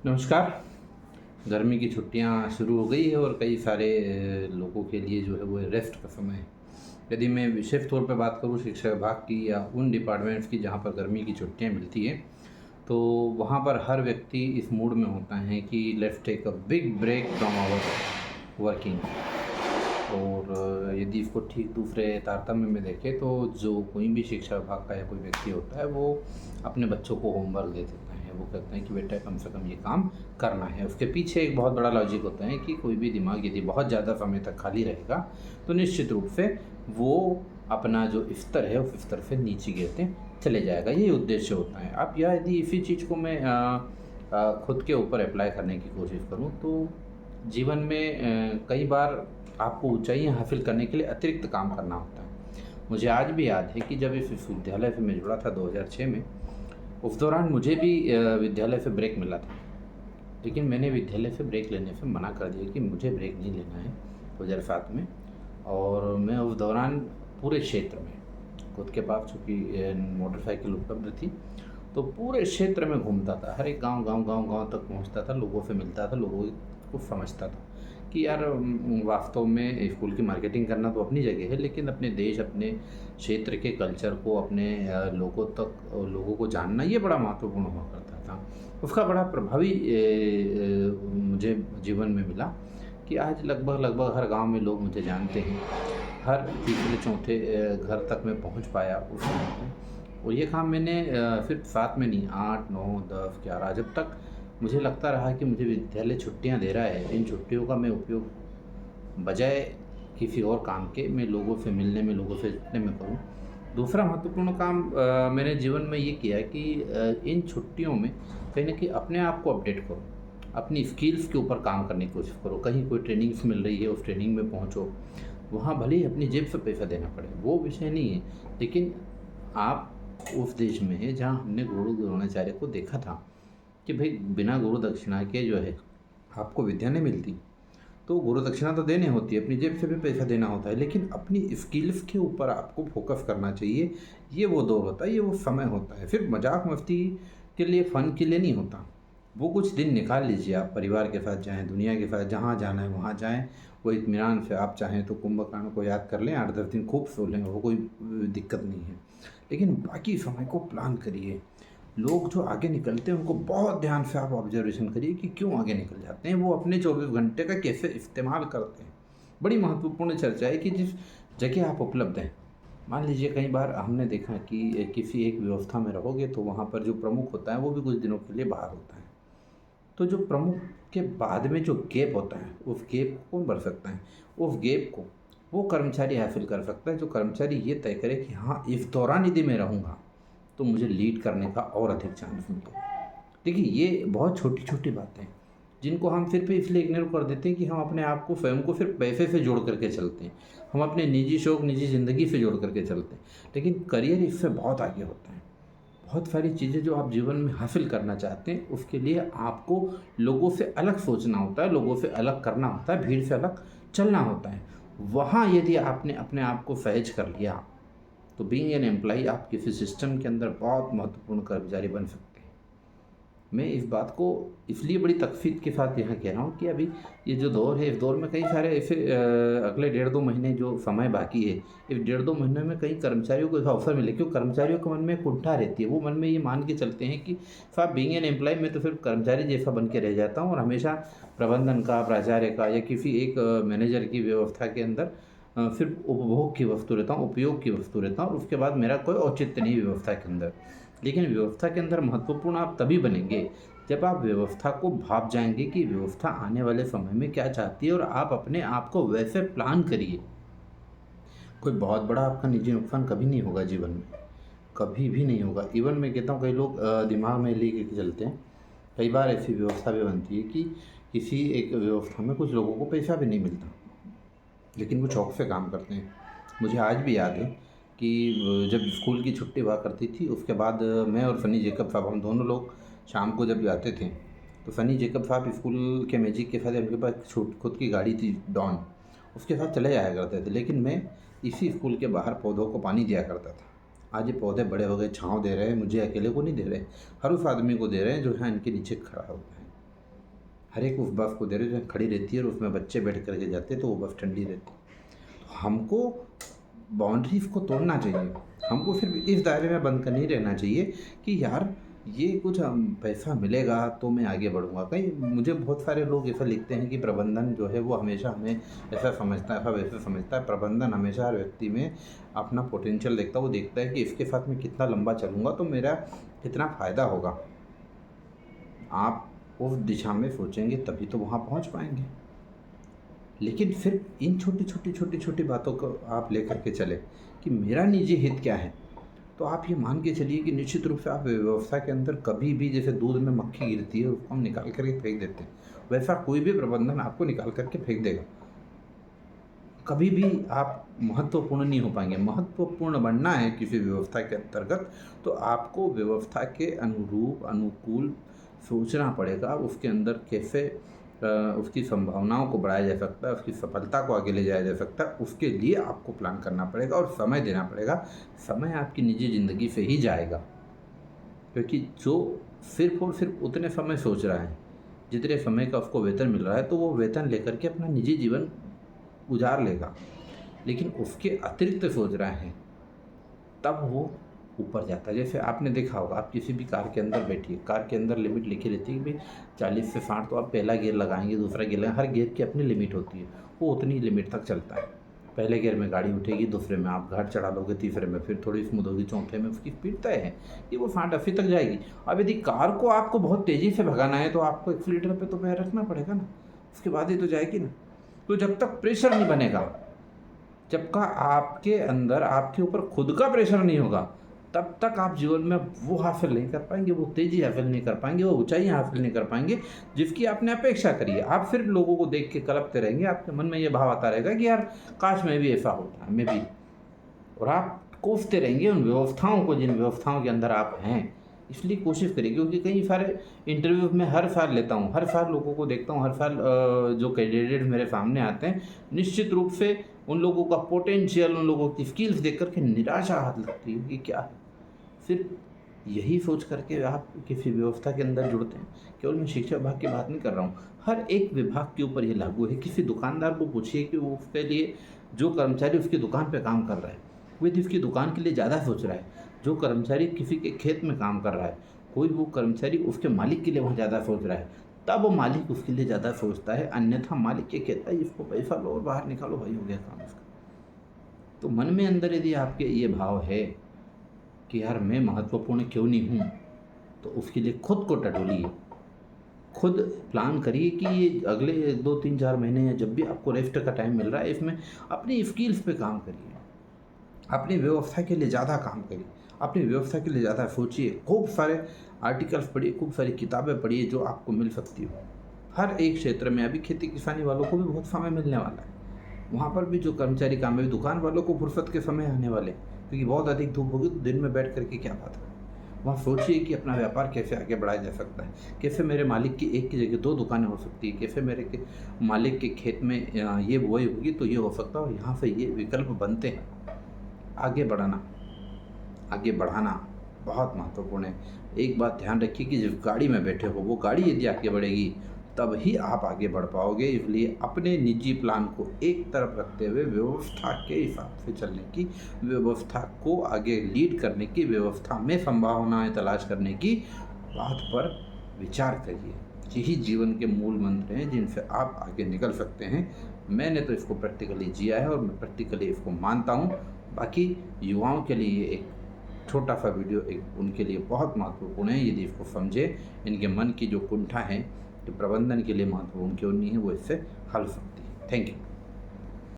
नमस्कार। गर्मी की छुट्टियां शुरू हो गई है और कई सारे लोगों के लिए जो है वो रेस्ट का समय है। यदि मैं विशेष तौर पर बात करूं शिक्षा विभाग की या उन डिपार्टमेंट्स की जहां पर गर्मी की छुट्टियां मिलती हैं, तो वहां पर हर व्यक्ति इस मूड में होता है कि let's take a big break from our working. और यदि इसको ठीक दूसरे तारतम्य में देखें तो जो कोई भी शिक्षा विभाग का या कोई व्यक्ति होता है वो अपने बच्चों को होमवर्क दे देता है। वो कहते हैं कि बेटा कम से कम ये काम करना है। उसके पीछे एक बहुत बड़ा लॉजिक होता है कि कोई भी दिमाग यदि बहुत ज़्यादा समय तक खाली रहेगा तो निश्चित रूप से वो अपना जो स्तर है उस स्तर से नीचे गिरते चले जाएगा। यही उद्देश्य होता है। अब यह यदि इसी चीज़ को मैं खुद के ऊपर अप्लाई करने की कोशिश करूँ तो जीवन में कई बार आपको ऊंचाइयां हासिल करने के लिए अतिरिक्त काम करना होता है। मुझे आज भी याद है कि जब इस विश्वविद्यालय से मैं जुड़ा था 2006 में, उस दौरान मुझे भी विद्यालय से ब्रेक मिला था। लेकिन मैंने विद्यालय से ब्रेक लेने से मना कर दिया कि मुझे ब्रेक नहीं लेना है 2007 में। और मैं उस दौरान पूरे क्षेत्र में, खुद के पास चूँकि मोटरसाइकिल उपलब्ध थी, तो पूरे क्षेत्र में घूमता था। हर एक गांव तक पहुंचता था, लोगों से मिलता था, लोगों को समझता था कि यार वास्तव में स्कूल की मार्केटिंग करना तो अपनी जगह है, लेकिन अपने देश, अपने क्षेत्र के कल्चर को, अपने लोगों को जानना ये बड़ा महत्वपूर्ण हुआ करता था। उसका बड़ा प्रभावी मुझे जीवन में मिला कि आज लगभग हर गांव में लोग मुझे जानते हैं। हर तीसरे चौथे घर तक मैं पहुंच पाया उस समय पे। और ये काम मैंने सिर्फ 7 में नहीं, 8, 9, 10, 11, जब तक मुझे लगता रहा कि मुझे विद्यालय छुट्टियां दे रहा है, इन छुट्टियों का मैं उपयोग बजाय किसी और काम के मैं लोगों से मिलने में, लोगों से जुड़ने में करूं। दूसरा महत्वपूर्ण काम मैंने जीवन में ये किया कि इन छुट्टियों में कहीं न कहीं अपने आप को अपडेट करो, अपनी स्किल्स के ऊपर काम करने की कोशिश करो। कहीं कोई ट्रेनिंग्स मिल रही है, उस ट्रेनिंग में पहुँचो। वहाँ भले ही अपनी जेब से पैसा देना पड़े, वो विषय नहीं है, लेकिन आप उस देश में हैं जहाँ हमने गुरु द्रोणाचार्य को देखा था कि भाई बिना गुरु दक्षिणा के जो है आपको विद्या नहीं मिलती। तो गुरु दक्षिणा तो देनी होती है, अपनी जेब से भी पैसा देना होता है, लेकिन अपनी स्किल्स के ऊपर आपको फोकस करना चाहिए। ये वो दौर होता है, ये वो समय होता है। फिर मजाक मस्ती के लिए, फ़न के लिए नहीं होता। वो कुछ दिन निकाल लीजिए, आप परिवार के साथ जाएं, दुनिया के साथ जहाँ जाना है वहाँ जाएं। वो इत्मीनान से आप चाहें तो कुंभकर्ण को याद कर लें, 8-10 दिन खूब सो लें, वो कोई दिक्कत नहीं है। लेकिन बाकी समय को प्लान करिए। लोग जो आगे निकलते हैं उनको बहुत ध्यान से आप ऑब्जर्वेशन करिए कि क्यों आगे निकल जाते हैं, वो अपने 24 घंटे का कैसे इस्तेमाल करते हैं। बड़ी महत्वपूर्ण चर्चा है कि जिस जगह आप उपलब्ध हैं, मान लीजिए कई बार हमने देखा कि किसी एक व्यवस्था में रहोगे तो वहाँ पर जो प्रमुख होता है वो भी कुछ दिनों के लिए बाहर होता है। तो जो प्रमुख के बाद में जो गैप होता है, उस गैप को कौन भर सकता है? उस गैप को वो कर्मचारी हासिल कर सकता है जो कर्मचारी ये तय करे कि हाँ, इस दौरान यदि मैं रहूँगा तो मुझे लीड करने का और अधिक चांस मिलता है। देखिए, ये बहुत छोटी-छोटी बातें हैं, जिनको हम सिर्फ़ इसलिए इग्नोर कर देते हैं कि हम अपने आप को, स्वयं को सिर्फ़ पैसे से जोड़ करके चलते हैं। हम अपने निजी शौक, निजी ज़िंदगी से जोड़ करके चलते हैं। लेकिन करियर इससे बहुत आगे होता है। बहुत सारी चीज़ें जो आप जीवन में हासिल करना चाहते हैं, उसके लिए आपको लोगों से अलग सोचना होता है, लोगों से अलग करना होता है, भीड़ से अलग चलना होता है। वहाँ यदि आपने अपने आप को सहज कर लिया, तो बीइंग एन एम्प्लॉई आप किसी सिस्टम के अंदर बहुत महत्वपूर्ण कर्मचारी बन सकते हैं। मैं इस बात को इसलिए बड़ी तकसीद के साथ यहाँ कह रहा हूँ कि अभी ये जो दौर है, इस दौर में कई सारे ऐसे अगले 1.5-2 महीने जो समय बाकी है, इस 1.5-2 महीने में कई कर्मचारियों को ऐसा अवसर मिले, क्योंकि कर्मचारियों के मन में कुंठा रहती है। वो मन में ये मान के चलते हैं कि साहब बीइंग एन एम्प्लॉय मैं तो फिर कर्मचारी जैसा बन के रह जाता हूँ और हमेशा प्रबंधन का, प्राचार्य का या किसी एक मैनेजर की व्यवस्था के अंदर सिर्फ उपभोग की वस्तु रहता हूँ, उपयोग की वस्तु रहता हूँ और उसके बाद मेरा कोई औचित्य नहीं व्यवस्था के अंदर। लेकिन व्यवस्था के अंदर महत्वपूर्ण आप तभी बनेंगे जब आप व्यवस्था को भाप जाएंगे कि व्यवस्था आने वाले समय में क्या चाहती है और आप अपने आप को वैसे प्लान करिए। कोई बहुत बड़ा आपका निजी नुकसान कभी नहीं होगा जीवन में, कभी भी नहीं होगा। इवन मैं कहता हूँ कई लोग दिमाग में ले के चलते हैं। कई बार ऐसी व्यवस्था भी बनती है कि किसी एक व्यवस्था में कुछ लोगों को पैसा भी नहीं मिलता, लेकिन वो शौक से काम करते हैं। मुझे आज भी याद है कि जब स्कूल की छुट्टी हुआ करती थी, उसके बाद मैं और फ़नी जेकब साहब, हम दोनों लोग शाम को जब जाते थे तो फ़नी जेकब साहब स्कूल के मैजिक के साथ, उनके पास खुद की गाड़ी थी डॉन, उसके साथ चले जाया करते थे। लेकिन मैं इसी स्कूल के बाहर पौधों को पानी दिया करता था। आज ये पौधे बड़े हो गए, छाँव दे रहे हैं, मुझे अकेले को नहीं दे रहे, हर उस आदमी को दे रहे हैं जो यहाँ इनके नीचे खड़ा हुआ है। हर एक उस बर्फ़ को दे रहे हो जो खड़ी रहती है और उसमें बच्चे बैठ करके जाते हैं तो वो बर्फ़ ठंडी रहती है। तो हमको बाउंड्रीज़ को तोड़ना चाहिए, हमको सिर्फ इस दायरे में बंद कर नहीं रहना चाहिए कि यार ये कुछ पैसा मिलेगा तो मैं आगे बढ़ूँगा। कहीं मुझे बहुत सारे लोग ऐसा लिखते हैं कि प्रबंधन जो है वो हमेशा हमें ऐसा समझता है, ऐसा वैसा समझता है। प्रबंधन हमेशा हर व्यक्ति में अपना पोटेंशियल देखता है, वो देखता है कि इसके साथ मैं कितना लंबा चलूँगा तो मेरा कितना फ़ायदा होगा। आप उस दिशा में सोचेंगे तभी तो वहाँ पहुँच पाएंगे। लेकिन सिर्फ इन छोटी छोटी बातों को आप लेकर के चले कि मेरा निजी हित क्या है, तो आप ये मान के चलिए कि निश्चित रूप से आप व्यवस्था के अंदर कभी भी, जैसे दूध में मक्खी गिरती है उसको हम निकाल करके फेंक देते हैं, वैसा कोई भी प्रबंधन आपको निकाल करके फेंक देगा। कभी भी आप महत्वपूर्ण नहीं हो पाएंगे। महत्वपूर्ण बनना है किसी व्यवस्था के अंतर्गत तो आपको व्यवस्था के अनुरूप अनुकूल सोचना पड़ेगा। उसके अंदर कैसे उसकी संभावनाओं को बढ़ाया जा सकता है, उसकी सफलता को आगे ले जाया जा सकता है, उसके लिए आपको प्लान करना पड़ेगा और समय देना पड़ेगा। समय आपकी निजी ज़िंदगी से ही जाएगा, क्योंकि जो सिर्फ और सिर्फ उतने समय सोच रहा है जितने समय का उसको वेतन मिल रहा है, तो वो वेतन लेकर के अपना निजी जीवन गुजार लेगा। लेकिन उसके अतिरिक्त सोच रहा है तब वो ऊपर जाता है। जैसे आपने देखा होगा, आप किसी भी कार के अंदर बैठिए, कार के अंदर लिमिट लिखी रहती है कि भाई 40 से 60 तो आप पहला गियर लगाएंगे, दूसरा गियर लगाएंगे, हर गियर की अपनी लिमिट होती है, वो उतनी लिमिट तक चलता है। पहले गियर में गाड़ी उठेगी, दूसरे में आप घर चढ़ा लोगे, तीसरे में फिर थोड़ी स्मूथ होगी, चौथे में उसकी स्पीड तय है कि वो 60-80 तक जाएगी। अब यदि कार को आपको बहुत तेज़ी से भगाना है तो आपको एक्सीलेटर पे तो पैर रखना पड़ेगा ना, उसके बाद ही तो जाएगी ना। तो जब तक प्रेशर नहीं बनेगा, जब का आपके अंदर आपके ऊपर खुद का प्रेशर नहीं होगा, तब तक आप जीवन में वो हासिल नहीं कर पाएंगे, वो तेज़ी हासिल नहीं कर पाएंगे, वो ऊंचाई हासिल नहीं कर पाएंगे जिसकी आपने अपेक्षा करी है। आप सिर्फ लोगों को देख के कलपते रहेंगे, आपके मन में ये भाव आता रहेगा कि यार काश मैं भी ऐसा होता, मैं भी, और आप कोसते रहेंगे उन व्यवस्थाओं को जिन व्यवस्थाओं के अंदर आप हैं। इसलिए कोशिश करिए, क्योंकि कई सारे इंटरव्यू में हर साल लेता हूँ, हर साल लोगों को देखता हूँ, हर साल जो कैंडिडेट मेरे सामने आते हैं, निश्चित रूप से उन लोगों का पोटेंशियल, उन लोगों की स्किल्स देख करके निराशा हाथ लगती है कि क्या है। सिर्फ यही सोच करके आप किसी व्यवस्था के अंदर जुड़ते हैं। केवल मैं शिक्षा विभाग की बात नहीं कर रहा हूँ, हर एक विभाग के ऊपर ये लागू है। किसी दुकानदार को पूछिए कि वो उसके लिए, जो कर्मचारी उसकी दुकान पे काम कर रहा है, वो यदि उसकी दुकान के लिए ज़्यादा सोच रहा है, जो कर्मचारी किसी के खेत में काम कर रहा है, कोई वो कर्मचारी उसके मालिक के लिए वहाँ ज़्यादा सोच रहा है, तब वो मालिक उसके लिए ज़्यादा सोचता है। अन्यथा मालिक ये कहता है इसको पैसा लो और बाहर निकालो, भाई हो गया काम उसका। तो मन में अंदर यदि आपके ये भाव है कि यार मैं महत्वपूर्ण क्यों नहीं हूँ, तो उसके लिए खुद को टटोलिए, खुद प्लान करिए कि ये अगले 2-3-4 महीने या जब भी आपको रेस्ट का टाइम मिल रहा है, इसमें अपनी स्किल्स पे काम करिए, अपनी व्यवस्था के लिए ज़्यादा काम करिए, अपनी व्यवस्था के लिए ज़्यादा सोचिए। खूब सारे आर्टिकल्स पढ़िए, खूब सारी किताबें पढ़िए जो आपको मिल सकती हो हर एक क्षेत्र में। अभी खेती किसानी वालों को भी बहुत समय मिलने वाला है, वहाँ पर भी जो कर्मचारी काम में, दुकान वालों को फुर्सत के समय आने वाले, क्योंकि बहुत अधिक धूप होगी तो दिन में बैठ करके क्या बात है। वहाँ सोचिए कि अपना व्यापार कैसे आगे बढ़ाया जा सकता है, कैसे मेरे मालिक की एक की जगह 2 दुकानें हो सकती है, कैसे मेरे के मालिक के खेत में ये बुआई होगी तो ये हो सकता है, और यहाँ से ये विकल्प बनते हैं। आगे बढ़ाना बहुत महत्वपूर्ण है। एक बात ध्यान रखिए कि जिस गाड़ी में बैठे हो, वो गाड़ी यदि आगे बढ़ेगी तब ही आप आगे बढ़ पाओगे। इसलिए अपने निजी प्लान को एक तरफ रखते हुए व्यवस्था के हिसाब से चलने की, व्यवस्था को आगे लीड करने की, व्यवस्था में संभावनाएं तलाश करने की बात पर विचार करिए। यही जीवन के मूल मंत्र हैं जिनसे आप आगे निकल सकते हैं। मैंने तो इसको प्रैक्टिकली जिया है और मैं प्रैक्टिकली इसको मानता हूँ। बाकी युवाओं के लिए एक छोटा सा वीडियो एक उनके लिए बहुत महत्वपूर्ण है। यदि इसको समझे, इनके मन की जो कुंठा है कि प्रबंधन के लिए महत्वपूर्ण क्यों नहीं है, वो इससे हल सकती है। Thank you.